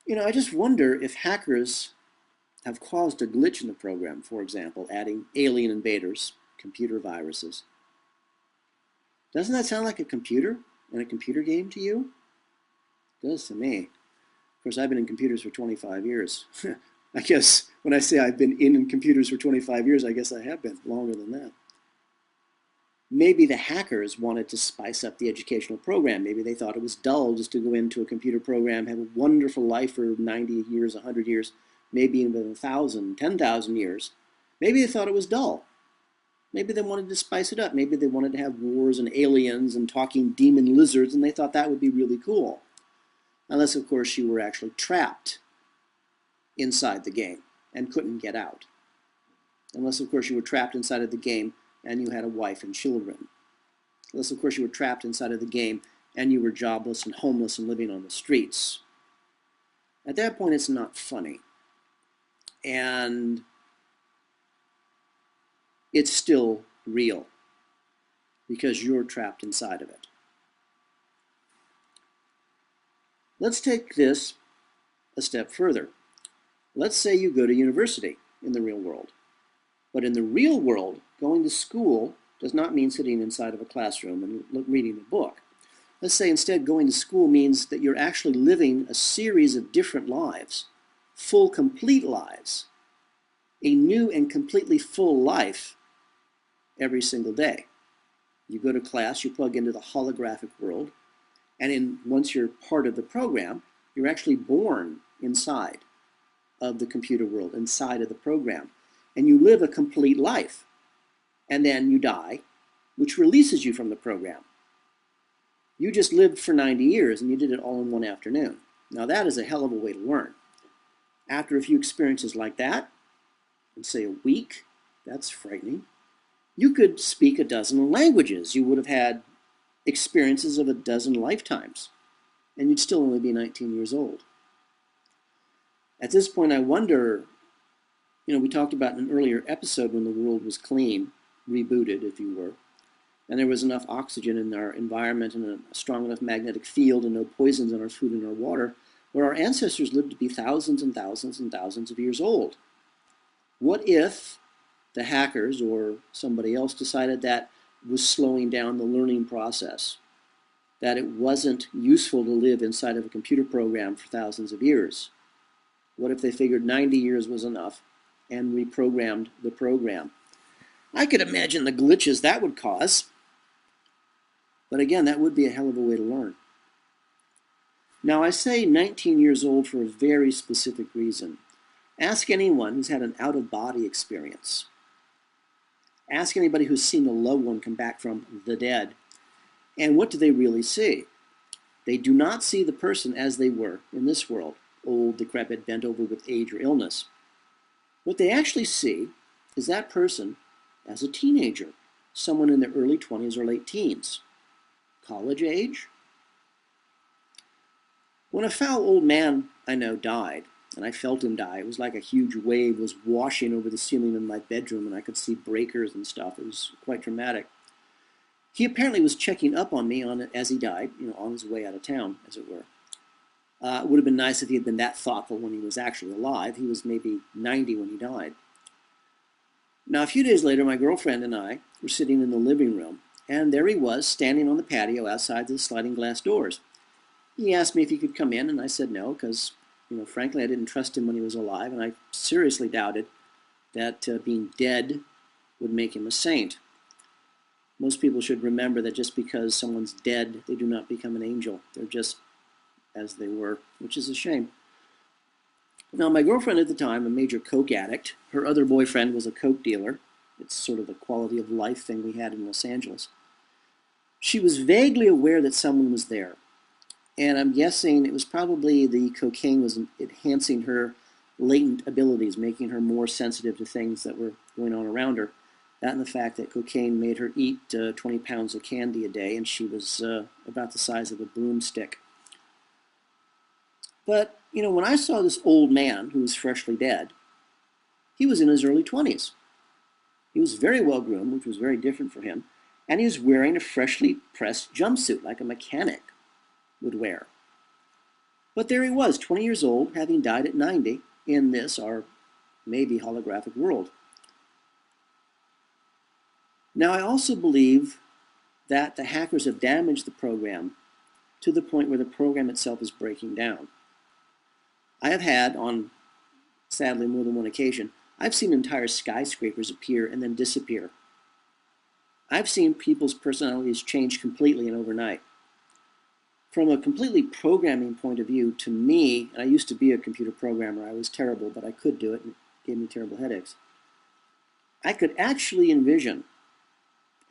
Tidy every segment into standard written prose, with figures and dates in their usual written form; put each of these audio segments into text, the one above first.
I just wonder if hackers have caused a glitch in the program, for example, adding alien invaders, computer viruses. Doesn't that sound like a computer and a computer game to you? It does to me. Of course, I've been in computers for 25 years. I guess when I say I've been in computers for 25 years, I guess I have been longer than that. Maybe the hackers wanted to spice up the educational program. Maybe they thought it was dull just to go into a computer program, have a wonderful life for 90 years, 100 years, maybe even 1,000, 10,000 years. Maybe they thought it was dull. Maybe they wanted to spice it up. Maybe they wanted to have wars and aliens and talking demon lizards, and they thought that would be really cool. Unless, of course, you were actually trapped inside the game and couldn't get out. Unless, of course, you were trapped inside of the game and you had a wife and children. Unless, of course, you were trapped inside of the game and you were jobless and homeless and living on the streets. At that point, it's not funny. And it's still real because you're trapped inside of it. Let's take this a step further. Let's say you go to university in the real world. But in the real world, going to school does not mean sitting inside of a classroom and reading a book. Let's say instead going to school means that you're actually living a series of different lives, full, complete lives, a new and completely full life every single day. You go to class, you plug into the holographic world, and once you're part of the program, you're actually born inside of the computer world, inside of the program. And you live a complete life. And then you die, which releases you from the program. You just lived for 90 years and you did it all in one afternoon. Now that is a hell of a way to learn. After a few experiences like that, in say a week, that's frightening, you could speak a dozen languages. You would have had experiences of a dozen lifetimes. And you'd still only be 19 years old. At this point, I wonder, we talked about in an earlier episode when the world was clean, rebooted, if you were, and there was enough oxygen in our environment and a strong enough magnetic field and no poisons in our food and our water, where our ancestors lived to be thousands and thousands and thousands of years old. What if the hackers or somebody else decided that was slowing down the learning process, that it wasn't useful to live inside of a computer program for thousands of years? What if they figured 90 years was enough and reprogrammed the program? I could imagine the glitches that would cause. But again, that would be a hell of a way to learn. Now, I say 19 years old for a very specific reason. Ask anyone who's had an out-of-body experience. Ask anybody who's seen a loved one come back from the dead. And what do they really see? They do not see the person as they were in this world, old, decrepit, bent over with age or illness. What they actually see is that person as a teenager, someone in their early 20s or late teens. College age? When a foul old man I know died, and I felt him die, it was like a huge wave was washing over the ceiling in my bedroom and I could see breakers and stuff. It was quite dramatic. He apparently was checking up on me as he died, on his way out of town, as it were. It would have been nice if he had been that thoughtful when he was actually alive. He was maybe 90 when he died. Now, a few days later, my girlfriend and I were sitting in the living room, and there he was, standing on the patio outside the sliding glass doors. He asked me if he could come in, and I said no, because, frankly, I didn't trust him when he was alive, and I seriously doubted that being dead would make him a saint. Most people should remember that just because someone's dead, they do not become an angel. They're just as they were, which is a shame. Now, my girlfriend at the time, a major coke addict, her other boyfriend was a coke dealer. It's sort of the quality of life thing we had in Los Angeles. She was vaguely aware that someone was there. And I'm guessing it was probably the cocaine was enhancing her latent abilities, making her more sensitive to things that were going on around her. That and the fact that cocaine made her eat 20 pounds of candy a day, and she was about the size of a broomstick. But, when I saw this old man who was freshly dead, he was in his early 20s. He was very well groomed, which was very different for him, and he was wearing a freshly pressed jumpsuit like a mechanic would wear. But there he was, 20 years old, having died at 90 in this, our maybe holographic world. Now, I also believe that the hackers have damaged the program to the point where the program itself is breaking down. I have had, on sadly more than one occasion, I've seen entire skyscrapers appear and then disappear. I've seen people's personalities change completely and overnight. From a completely programming point of view, to me, and I used to be a computer programmer, I was terrible, but I could do it, and it gave me terrible headaches. I could actually envision,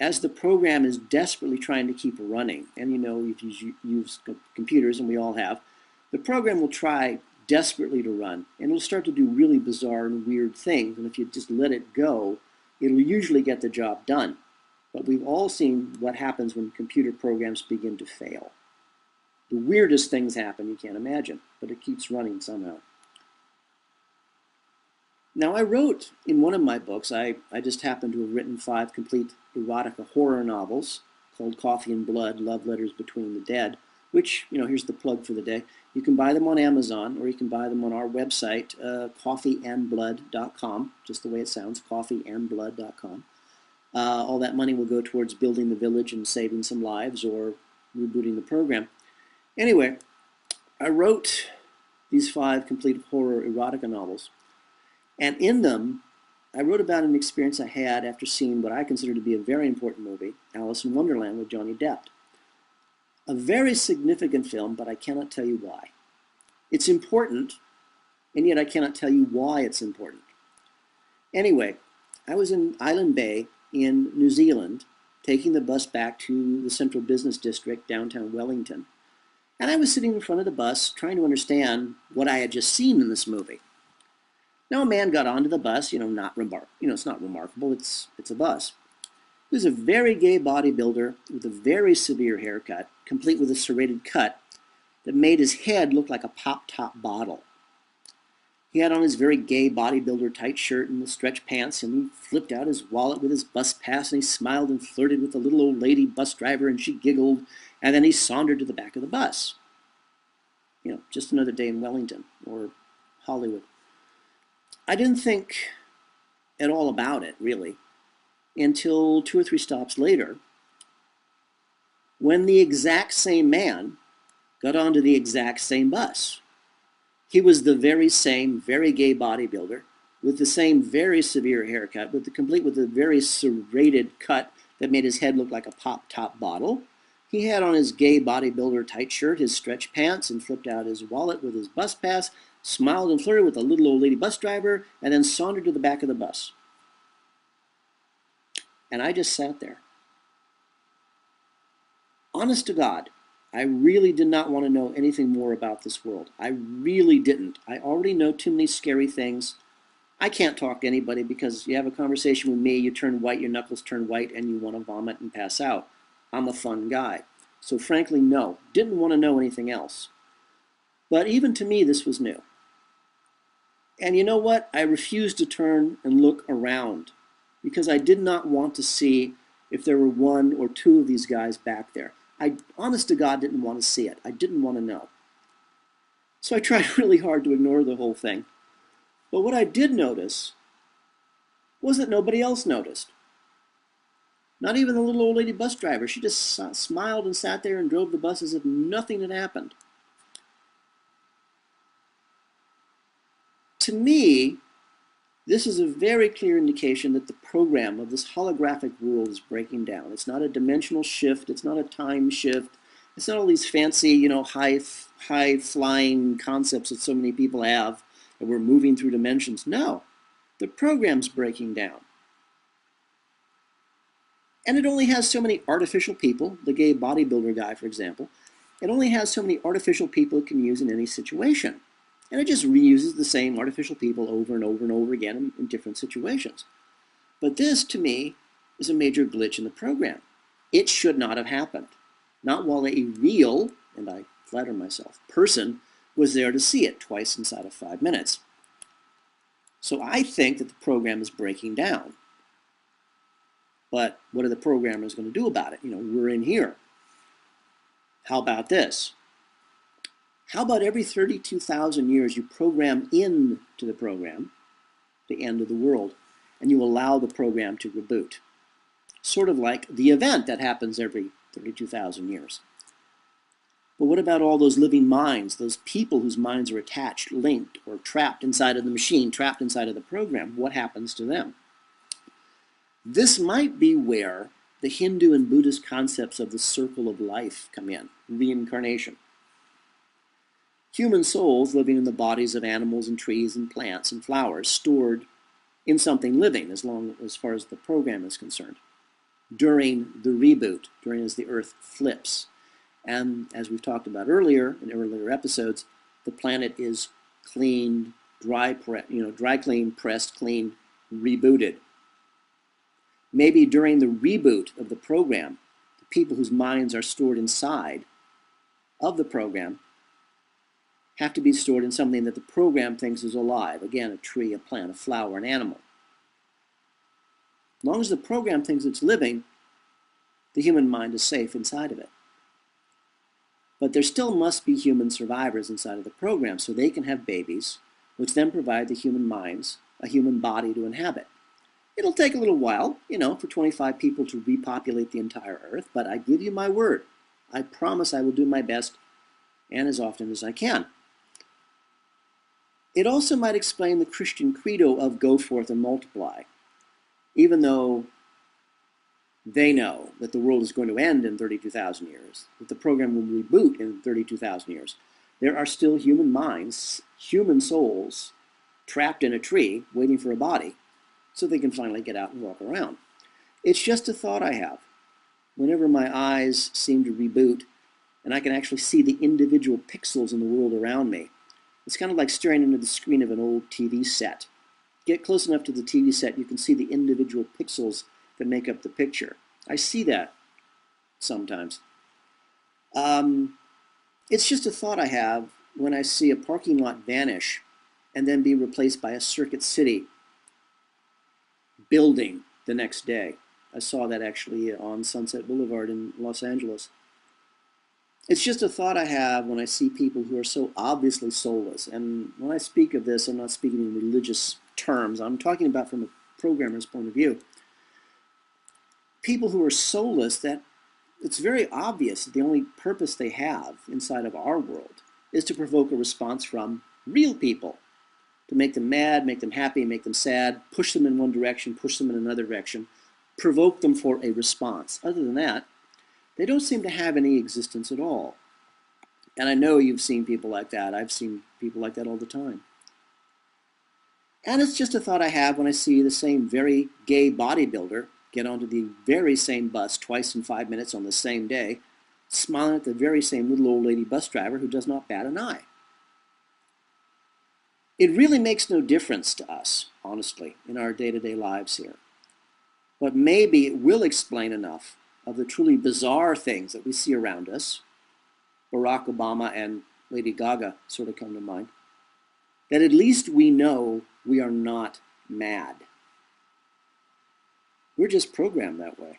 as the program is desperately trying to keep running, and you know, if you use computers, and we all have, the program will try desperately to run, and it'll start to do really bizarre and weird things, and if you just let it go, it'll usually get the job done. But we've all seen what happens when computer programs begin to fail. The weirdest things happen you can't imagine, but it keeps running somehow. Now, I wrote in one of my books, I just happened to have written 5 complete erotica horror novels called Coffee and Blood, Love Letters Between the Dead, which, you know, here's the plug for the day. You can buy them on Amazon, or you can buy them on our website, coffeeandblood.com, just the way it sounds, coffeeandblood.com. All that money will go towards building the village and saving some lives or rebooting the program. Anyway, I wrote these 5 complete horror erotica novels, and in them, I wrote about an experience I had after seeing what I consider to be a very important movie, Alice in Wonderland with Johnny Depp. A very significant film, but I cannot tell you why. It's important, and yet I cannot tell you why it's important. Anyway, I was in Island Bay in New Zealand, taking the bus back to the Central Business District, downtown Wellington. And I was sitting in front of the bus trying to understand what I had just seen in this movie. Now a man got onto the bus, it's not remarkable, it's a bus. He was a very gay bodybuilder with a very severe haircut, complete with a serrated cut that made his head look like a pop-top bottle. He had on his very gay bodybuilder tight shirt and the stretch pants, and he flipped out his wallet with his bus pass, and he smiled and flirted with the little old lady bus driver, and she giggled, and then he sauntered to the back of the bus. Just another day in Wellington or Hollywood. I didn't think at all about it, really, until 2 or 3 stops later, when the exact same man got onto the exact same bus. He was the very same, very gay bodybuilder with the same very severe haircut, complete with a very serrated cut that made his head look like a pop-top bottle. He had on his gay bodybuilder tight shirt, his stretch pants, and flipped out his wallet with his bus pass, smiled and flirted with a little old lady bus driver, and then sauntered to the back of the bus. And I just sat there. Honest to God, I really did not want to know anything more about this world. I really didn't. I already know too many scary things. I can't talk to anybody because you have a conversation with me, you turn white, your knuckles turn white, and you want to vomit and pass out. I'm a fun guy. So frankly, no. Didn't want to know anything else. But even to me, this was new. And you know what? I refused to turn and look around because I did not want to see if there were 1 or 2 of these guys back there. I, honest to God, didn't want to see it. I didn't want to know. So I tried really hard to ignore the whole thing. But what I did notice was that nobody else noticed. Not even the little old lady bus driver. She just smiled and sat there and drove the bus as if nothing had happened. To me, this is a very clear indication that the program of this holographic world is breaking down. It's not a dimensional shift. It's not a time shift. It's not all these fancy, high-flying concepts that so many people have, that we're moving through dimensions. No, the program's breaking down. And it only has so many artificial people, the gay bodybuilder guy, for example. It only has so many artificial people it can use in any situation. And it just reuses the same artificial people over and over and over again in different situations. But this, to me, is a major glitch in the program. It should not have happened. Not while a real, and I flatter myself, person was there to see it twice inside of 5 minutes. So I think that the program is breaking down. But what are the programmers going to do about it? We're in here. How about this? How about every 32,000 years you program into the program the end of the world, and you allow the program to reboot? Sort of like the event that happens every 32,000 years. But what about all those living minds, those people whose minds are attached, linked, or trapped inside of the machine, trapped inside of the program? What happens to them? This might be where the Hindu and Buddhist concepts of the circle of life come in, reincarnation. Human souls living in the bodies of animals and trees and plants and flowers, stored in something living as far as the program is concerned, during the reboot, during as the earth flips. And as we've talked about earlier, in earlier episodes, the planet is cleaned, dry cleaned, pressed, cleaned, rebooted. Maybe during the reboot of the program, the people whose minds are stored inside of the program have to be stored in something that the program thinks is alive. Again, a tree, a plant, a flower, an animal. As long as the program thinks it's living, the human mind is safe inside of it. But there still must be human survivors inside of the program so they can have babies, which then provide the human minds a human body to inhabit. It'll take a little while, for 25 people to repopulate the entire earth, but I give you my word. I promise I will do my best and as often as I can. It also might explain the Christian credo of go forth and multiply. Even though they know that the world is going to end in 32,000 years, that the program will reboot in 32,000 years, there are still human minds, human souls, trapped in a tree, waiting for a body, so they can finally get out and walk around. It's just a thought I have. Whenever my eyes seem to reboot, and I can actually see the individual pixels in the world around me, it's kind of like staring into the screen of an old TV set. Get close enough to the TV set, you can see the individual pixels that make up the picture. I see that sometimes. It's just a thought I have when I see a parking lot vanish and then be replaced by a Circuit City building the next day. I saw that actually on Sunset Boulevard in Los Angeles. It's just a thought I have when I see people who are so obviously soulless. And when I speak of this, I'm not speaking in religious terms. I'm talking about from a programmer's point of view. People who are soulless, that it's very obvious that the only purpose they have inside of our world is to provoke a response from real people, to make them mad, make them happy, make them sad, push them in one direction, push them in another direction, provoke them for a response. Other than that, they don't seem to have any existence at all. And I know you've seen people like that. I've seen people like that all the time. And it's just a thought I have when I see the same very gay bodybuilder get onto the very same bus twice in 5 minutes on the same day, smiling at the very same little old lady bus driver who does not bat an eye. It really makes no difference to us, honestly, in our day-to-day lives here. But maybe it will explain enough of the truly bizarre things that we see around us. Barack Obama and Lady Gaga sort of come to mind. That at least we know we are not mad. We're just programmed that way.